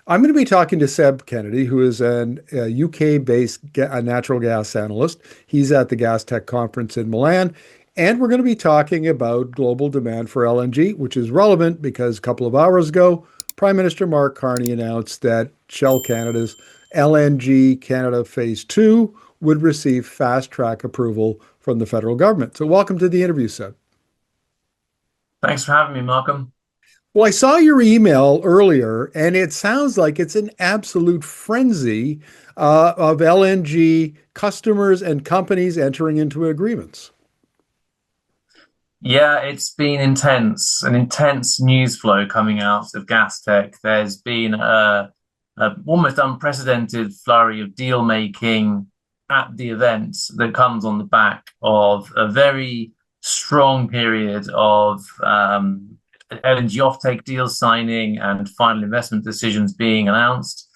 I'm going to be talking to Seb Kennedy, who is an UK-based natural gas analyst. He's at the Gastech conference in Milan. And we're going to be talking about global demand for LNG, which is relevant because a couple of hours ago, Prime Minister Mark Carney announced that Shell Canada's LNG Canada Phase 2 would receive fast-track approval from the federal government. So welcome to the interview, Seb. Thanks for having me, Malcolm. Well, I saw your email earlier, and it sounds like it's an absolute frenzy of LNG customers and companies entering into agreements. Yeah, it's been intense, an intense news flow coming out of Gastech. There's been a almost unprecedented flurry of deal making at the event that comes on the back of a very strong period of LNG offtake deals signing and final investment decisions being announced,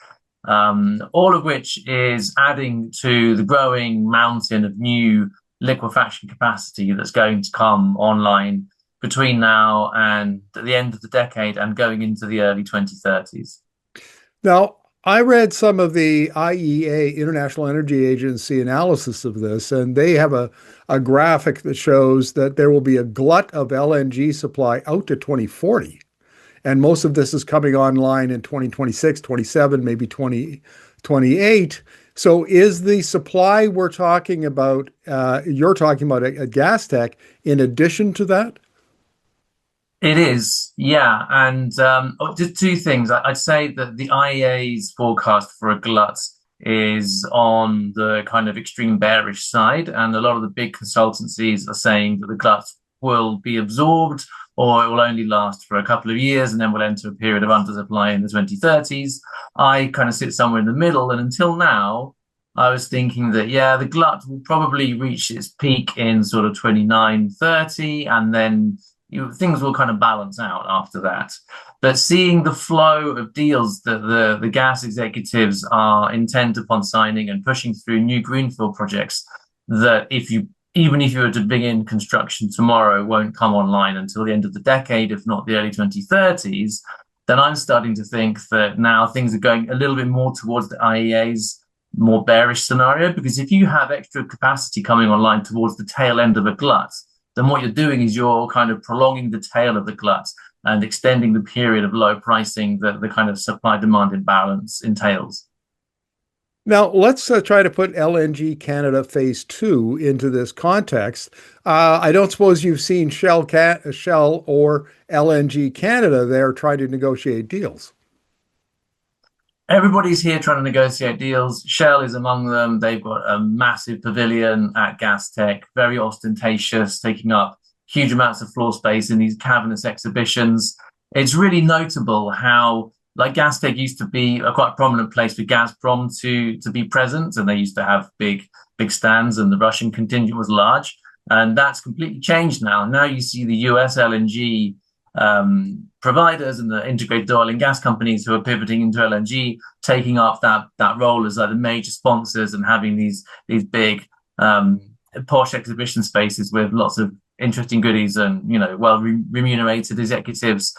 all of which is adding to the growing mountain of new liquefaction capacity that's going to come online between now and the end of the decade and going into the early 2030s. Now, I read some of the IEA, International Energy Agency analysis of this, and they have a graphic that shows that there will be a glut of LNG supply out to 2040. And most of this is coming online in 2026, 27, maybe 2028. So is the supply we're talking about, you're talking about at Gastech, in addition to that? It is, yeah. And just two things. I'd say that the IEA's forecast for a glut is on the kind of extreme bearish side. And a lot of the big consultancies are saying that the glut will be absorbed or it will only last for a couple of years and then we'll enter a period of undersupply in the 2030s. I kind of sit somewhere in the middle. And until now, I was thinking that, yeah, the glut will probably reach its peak in sort of 29, 30, and then things will kind of balance out after that. But seeing the flow of deals that the gas executives are intent upon signing and pushing through new greenfield projects that even if you were to begin construction tomorrow, won't come online until the end of the decade, if not the early 2030s, then I'm starting to think that now things are going a little bit more towards the IEA's more bearish scenario. Because if you have extra capacity coming online towards the tail end of a glut, then what you're doing is you're kind of prolonging the tail of the glut and extending the period of low pricing that the kind of supply-demand imbalance entails. Now, let's try to put LNG Canada Phase 2 into this context. I don't suppose you've seen Shell or LNG Canada there trying to negotiate deals. Everybody's here trying to negotiate deals. Shell is among them. They've got a massive pavilion at Gastech, very ostentatious, taking up huge amounts of floor space in these cavernous exhibitions. It's really notable how, like, Gastech used to be a quite prominent place for Gazprom to be present, and they used to have big stands, and the Russian contingent was large. And that's completely changed now. Now you see the US LNG providers and the integrated oil and gas companies who are pivoting into LNG, taking up that role as like the major sponsors and having these big posh exhibition spaces with lots of interesting goodies and well remunerated executives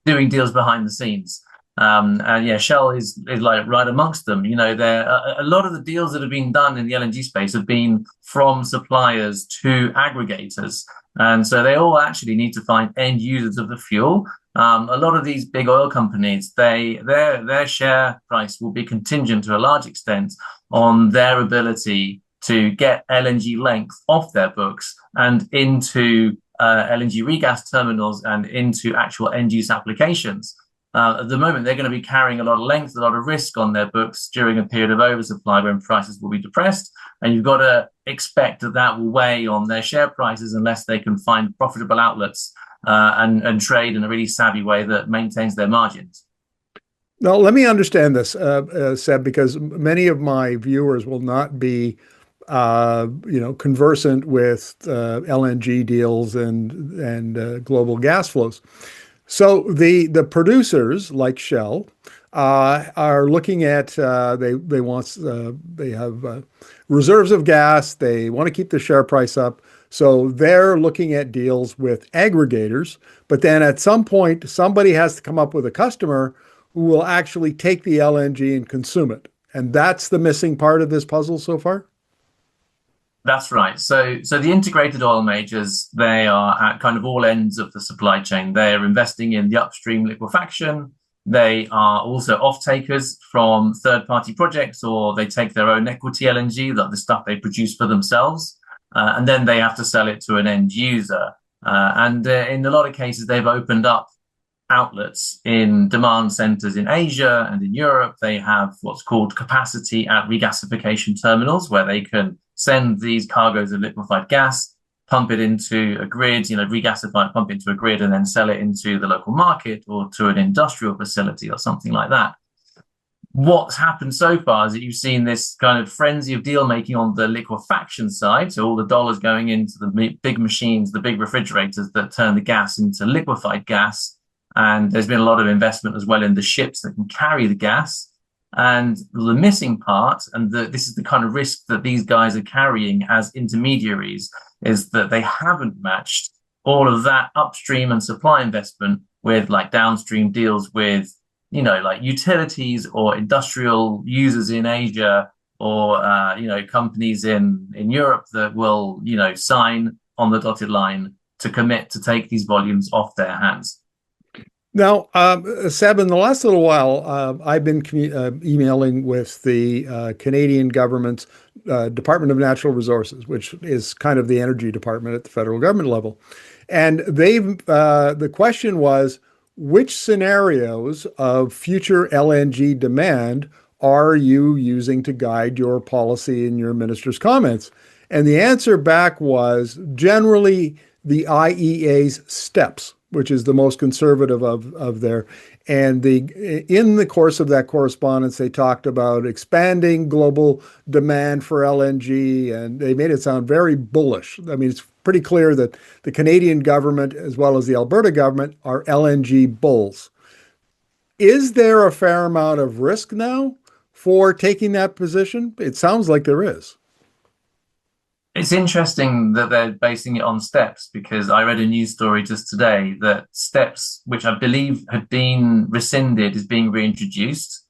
doing deals behind the scenes. And yeah, Shell is like right amongst them. There a lot of the deals that have been done in the LNG space have been from suppliers to aggregators. And so they all actually need to find end users of the fuel. A lot of these big oil companies, their share price will be contingent to a large extent on their ability to get LNG length off their books and into LNG regas terminals and into actual end use applications. At the moment, they're going to be carrying a lot of length, a lot of risk on their books during a period of oversupply when prices will be depressed. And you've got to expect that will weigh on their share prices unless they can find profitable outlets and trade in a really savvy way that maintains their margins. Now, let me understand this, Seb, because many of my viewers will not be, conversant with LNG deals and global gas flows. So the producers like Shell are looking at they have reserves of gas. They want to keep the share price up. So they're looking at deals with aggregators. But then at some point, somebody has to come up with a customer who will actually take the LNG and consume it. And that's the missing part of this puzzle so far? That's right. So the integrated oil majors, they are at kind of all ends of the supply chain. They are investing in the upstream liquefaction. They are also off-takers from third-party projects, or they take their own equity LNG, the stuff they produce for themselves, and then they have to sell it to an end user. And in a lot of cases, they've opened up outlets in demand centers in Asia and in Europe. They have what's called capacity at regasification terminals, where they can send these cargoes of liquefied gas, pump it into a grid, regasify it, pump it into a grid, and then sell it into the local market or to an industrial facility or something like that. What's happened so far is that you've seen this kind of frenzy of deal making on the liquefaction side. So all the dollars going into the big machines, the big refrigerators that turn the gas into liquefied gas. And there's been a lot of investment as well in the ships that can carry the gas. And the missing part, and this is the kind of risk that these guys are carrying as intermediaries, is that they haven't matched all of that upstream and supply investment with like downstream deals with, like utilities or industrial users in Asia or, companies in Europe that will, sign on the dotted line to commit to take these volumes off their hands. Now, Seb, in the last little while, I've been emailing with the Canadian government's Department of Natural Resources, which is kind of the energy department at the federal government level. And the question was, which scenarios of future LNG demand are you using to guide your policy in your minister's comments? And the answer back was generally the IEA's steps, which is the most conservative of their. And in the course of that correspondence, they talked about expanding global demand for LNG, and they made it sound very bullish. I mean, it's pretty clear that the Canadian government, as well as the Alberta government, are LNG bulls. Is there a fair amount of risk now for taking that position? It sounds like there is. It's interesting that they're basing it on steps, because I read a news story just today that steps, which I believe had been rescinded, is being reintroduced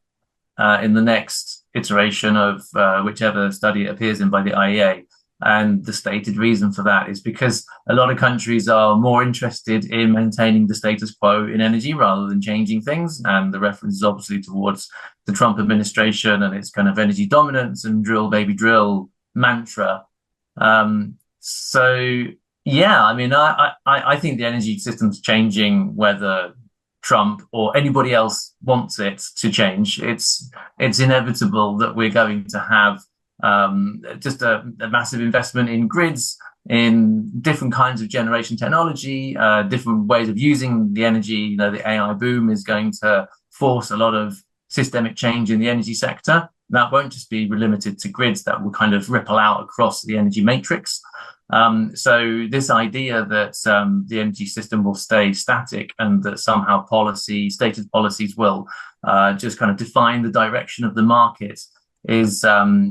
in the next iteration of whichever study it appears in by the IEA. And the stated reason for that is because a lot of countries are more interested in maintaining the status quo in energy rather than changing things. And the reference is obviously towards the Trump administration and its kind of energy dominance and drill, baby, drill mantra. So yeah, I mean, I think the energy system's changing whether Trump or anybody else wants it to change. It's inevitable that we're going to have just a massive investment in grids, in different kinds of generation technology, different ways of using the energy. The AI boom is going to force a lot of systemic change in the energy sector. That won't just be limited to grids, that will kind of ripple out across the energy matrix. So this idea that the energy system will stay static and that somehow stated policies will just kind of define the direction of the market is, I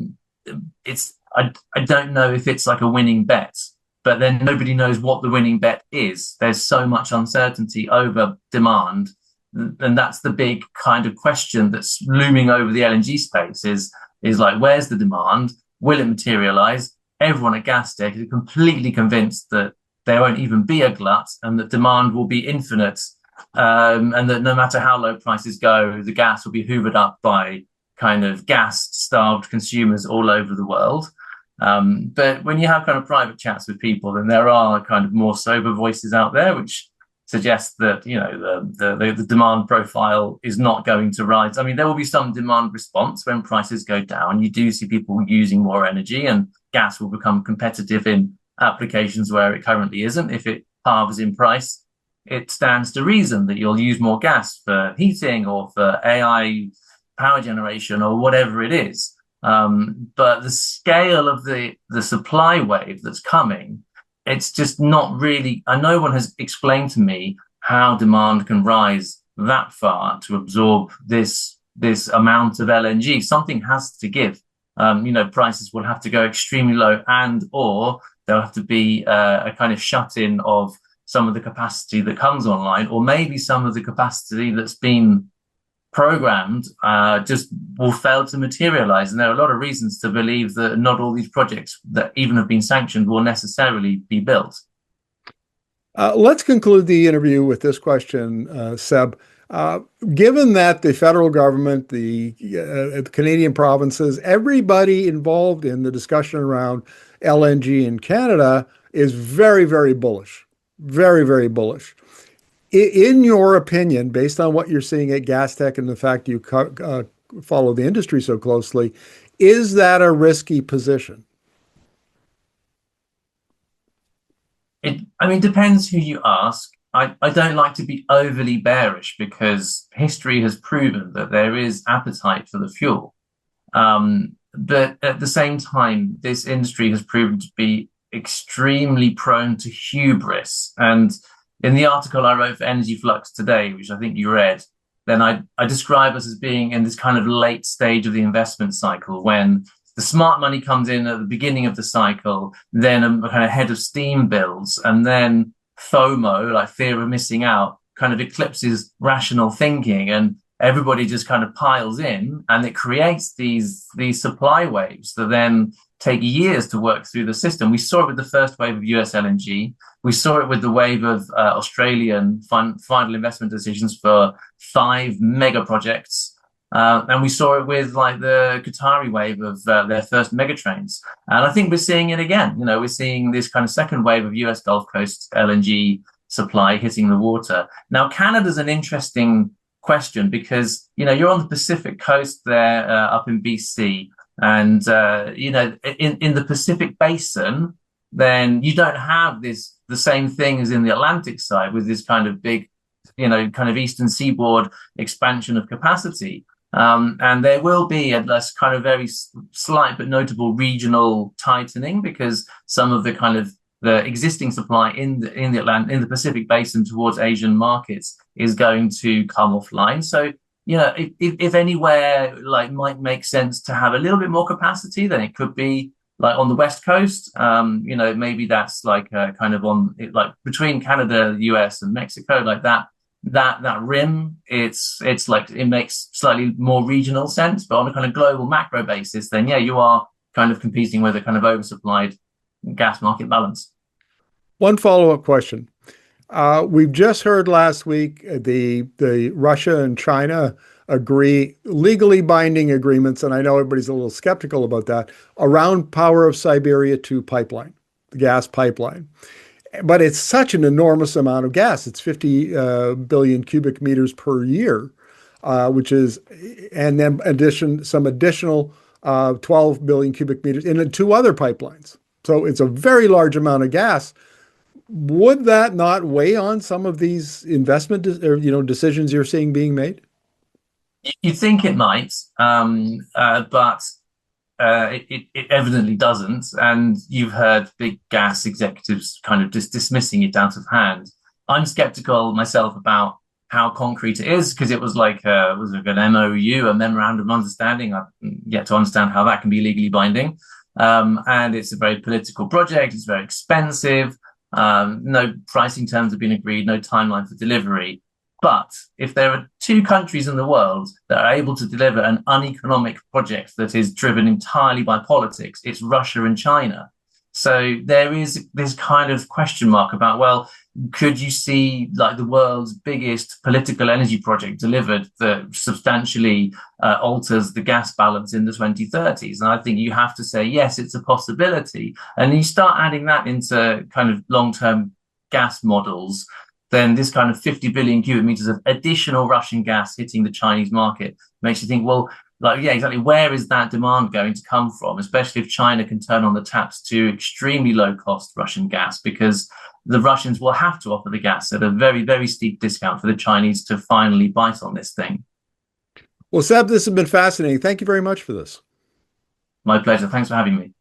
don't know if it's like a winning bet, but then nobody knows what the winning bet is. There's so much uncertainty over demand. And that's the big kind of question that's looming over the LNG space is like, where's the demand? Will it materialize? Everyone at Gastech is completely convinced that there won't even be a glut and that demand will be infinite. And that no matter how low prices go, the gas will be hoovered up by kind of gas-starved consumers all over the world. But when you have kind of private chats with people, then there are kind of more sober voices out there, which suggests that the demand profile is not going to rise. I mean, there will be some demand response when prices go down. You do see people using more energy, and gas will become competitive in applications where it currently isn't. If it halves in price, it stands to reason that you'll use more gas for heating or for AI power generation or whatever it is. But the scale of the supply wave that's coming, it's just not really, and no one has explained to me how demand can rise that far to absorb this amount of LNG. Something has to give. Prices will have to go extremely low, or there'll have to be a kind of shut-in of some of the capacity that comes online, or maybe some of the capacity that's been programmed just will fail to materialize. And there are a lot of reasons to believe that not all these projects that even have been sanctioned will necessarily be built. Let's conclude the interview with this question, Seb. Given that the federal government, the Canadian provinces, everybody involved in the discussion around LNG in Canada is very, very bullish, very, very bullish. In your opinion, based on what you're seeing at Gastech and the fact you follow the industry so closely, is that a risky position? Depends who you ask. I don't like to be overly bearish because history has proven that there is appetite for the fuel. But at the same time, this industry has proven to be extremely prone to hubris. And in the article I wrote for Energy Flux today, which I think you read, then I describe us as being in this kind of late stage of the investment cycle when the smart money comes in at the beginning of the cycle, then a kind of head of steam builds, and then FOMO, like fear of missing out, kind of eclipses rational thinking, and everybody just kind of piles in, and it creates these supply waves that then take years to work through the system. We saw it with the first wave of US LNG. We saw it with the wave of Australian final investment decisions for 5 mega projects. And we saw it with like the Qatari wave of their first mega trains. And I think we're seeing it again. You know, we're seeing this kind of second wave of US Gulf Coast LNG supply hitting the water. Now, Canada's an interesting question because, you know, you're on the Pacific coast there up in BC. And, in the Pacific Basin, then you don't have the same thing as in the Atlantic side with this kind of big, kind of eastern seaboard expansion of capacity. And there will be a less kind of very slight but notable regional tightening because some of the kind of the existing supply in the Pacific Basin towards Asian markets is going to come offline. So, if anywhere like might make sense to have a little bit more capacity, then it could be like on the West Coast. Maybe that's like kind of on like between Canada, US, and Mexico, like that rim. It's like it makes slightly more regional sense, but on a kind of global macro basis, then yeah, you are kind of competing with a kind of oversupplied gas market balance. One follow-up question. We've just heard last week the Russia and China agree legally binding agreements, and I know everybody's a little skeptical about that, around Power of Siberia 2 pipeline, the gas pipeline. But it's such an enormous amount of gas. It's 50 billion cubic meters per year, and then some additional 12 billion cubic meters in 2 other pipelines. So it's a very large amount of gas. Would that not weigh on some of these investment decisions you're seeing being made? You think it might, but it evidently doesn't. And you've heard big gas executives kind of just dismissing it out of hand. I'm skeptical myself about how concrete it is because it was like was it an MOU, a memorandum of understanding. I've yet to understand how that can be legally binding. And it's a very political project. It's very expensive. No pricing terms have been agreed, no timeline for delivery. But if there are 2 countries in the world that are able to deliver an uneconomic project that is driven entirely by politics, it's Russia and China. So there is this kind of question mark about, well, could you see like the world's biggest political energy project delivered that substantially alters the gas balance in the 2030s? And I think you have to say, yes, it's a possibility. And you start adding that into kind of long-term gas models, then this kind of 50 billion cubic meters of additional Russian gas hitting the Chinese market makes you think, well, like, yeah, exactly. Where is that demand going to come from? Especially if China can turn on the taps to extremely low cost Russian gas, because the Russians will have to offer the gas at a very, very steep discount for the Chinese to finally bite on this thing. Well, Seb, this has been fascinating. Thank you very much for this. My pleasure. Thanks for having me.